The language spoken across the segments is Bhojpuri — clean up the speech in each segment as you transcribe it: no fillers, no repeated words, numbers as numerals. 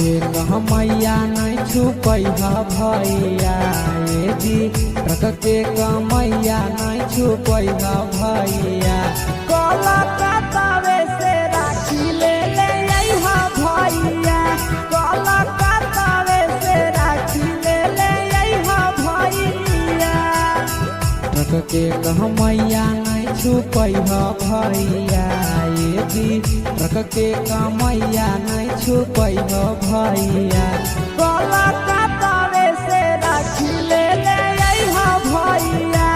के कहमैया नहीं छुपैहा भैया ए जी ट्रक के कमैया नहीं छुपैहा भैया कलकत्तावे से राखी ले ले अइहा भैया कलकत्तावे से राखी ले ले अइहा भैया ट्रक के कहमैया नहीं छुपैहा भैया ए जी ट्रक के कमैया नहीं छुपैहा भैया कलकत्तावे से राखी ले ले अइहा भैया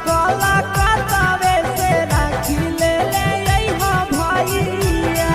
कलकत्तावे से राखी ले ले अइहा भैया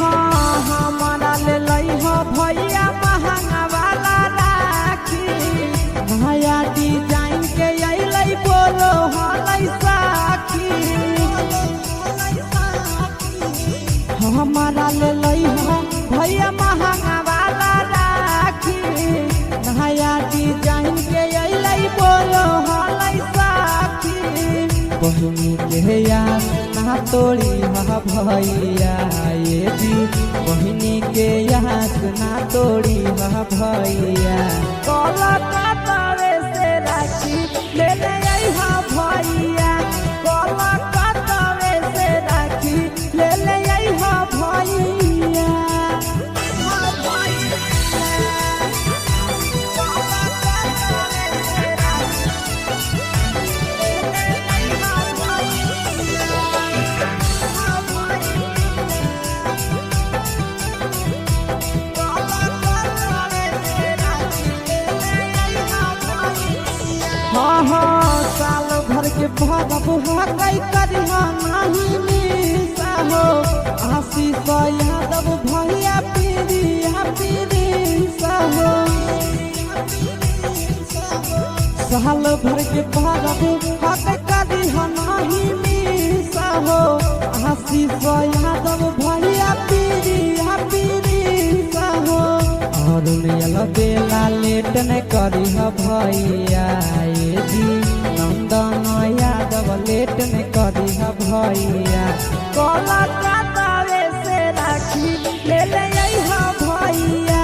हमारा ले लइहा भैया महंगा वाला राखी नया डिजाइन के अइलै बोलो हलै साखी हमारा ले लइहा भैया महंगा वाला राखी नया डिजाइन के अइलै बोलो हलै साखी बहिनी के याद ना तोड़ी हा भैया ये जी बहिनी के याद ना तोड़ी हा भैया कलकत्तावे से राखी ले ले अइहा भैया कलकत्तावे से राखी ले ले अइहा भैया साल भर के भरब हकै करिहा नहीं मिसा हो आशीष यादव भैया पीरिया पीरिसा हो साल भर के भरब हकै करिहा नहीं मिसा हो आशीष यादव भैया पीरिया पीरिसा हो और बेला लेट न करी भैया ये जी नंदन यादव लेट न करी भैया कलकत्तावे से राखी ले ले अइहा भैया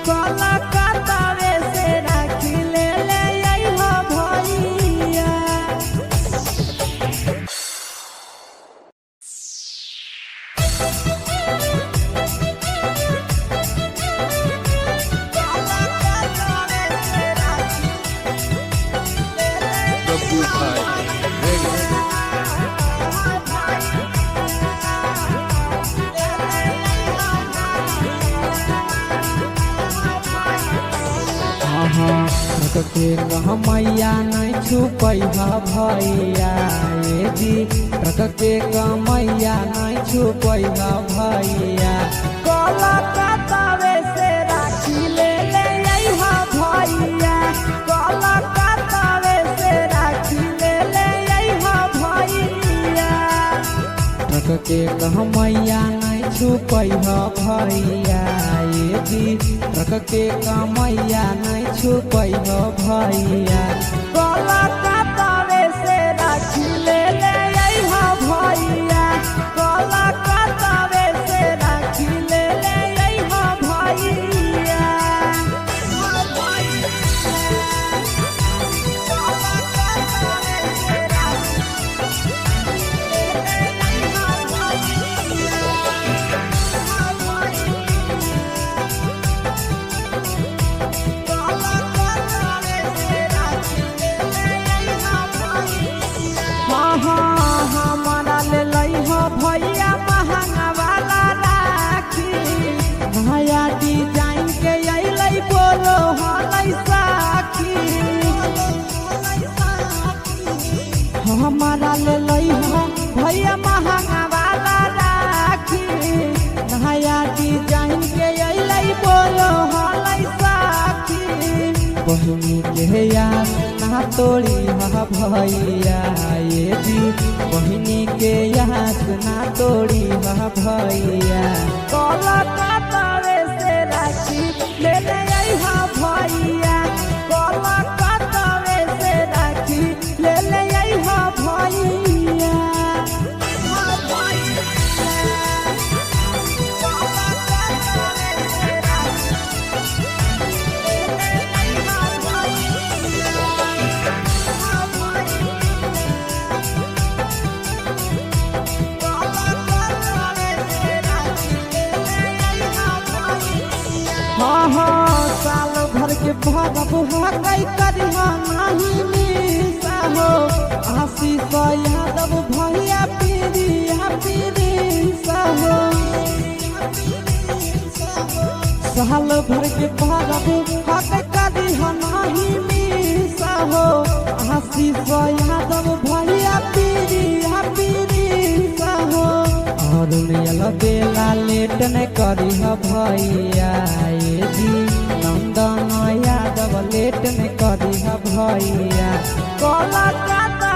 कलकत्तावे से राखी ले ले अइहा भैया ट्रक के कहमैया नहीं छुपैहा भैया ये जी ट्रक के कमैया नहीं छुपैहा भैया कलकत्तावे से राखी ले ले अइहा भैया कलकत्तावे से राखी ले ले अइहा भैया ट्रक के कहमैया नहीं छुपैहा भैया ये जी ट्रक के कमैया नहीं छुपैहा भैया कलकत्तावे से राखी ले ले अइहा भैया कलकत्तावे से राखी ले ले अइहा भैया हमारा ले लइहा भैया महंगा वाला राखी नया डिजाइन के अइलै बोलो हलै साखी हमारा ले लइहा भैया महंगा वाला राखी नया डिजाइन के अइलै बोलो हलै साखी बहिनी के याद ना ना तोड़ी हा भैया ये दी बहिनी के आस ना तोड़ी हा भैया कलकत्ता से राखी ले ले अइहा भैया कलकत्ता से राखी ले ले अइहा भैया साल भर के भरब हकई करिहा नाही मिसा हो आशीष यादव भैया पीरिया पीरिसा हो साल भर के भरब हकई करिहा नाही मिसा हो आशीष यादव भैया पीरिया पीरिसा हो और मिल बेला लेट न करी हा भैया ये दी नंदन यादव लेट न करी हा भैया कलकत्ता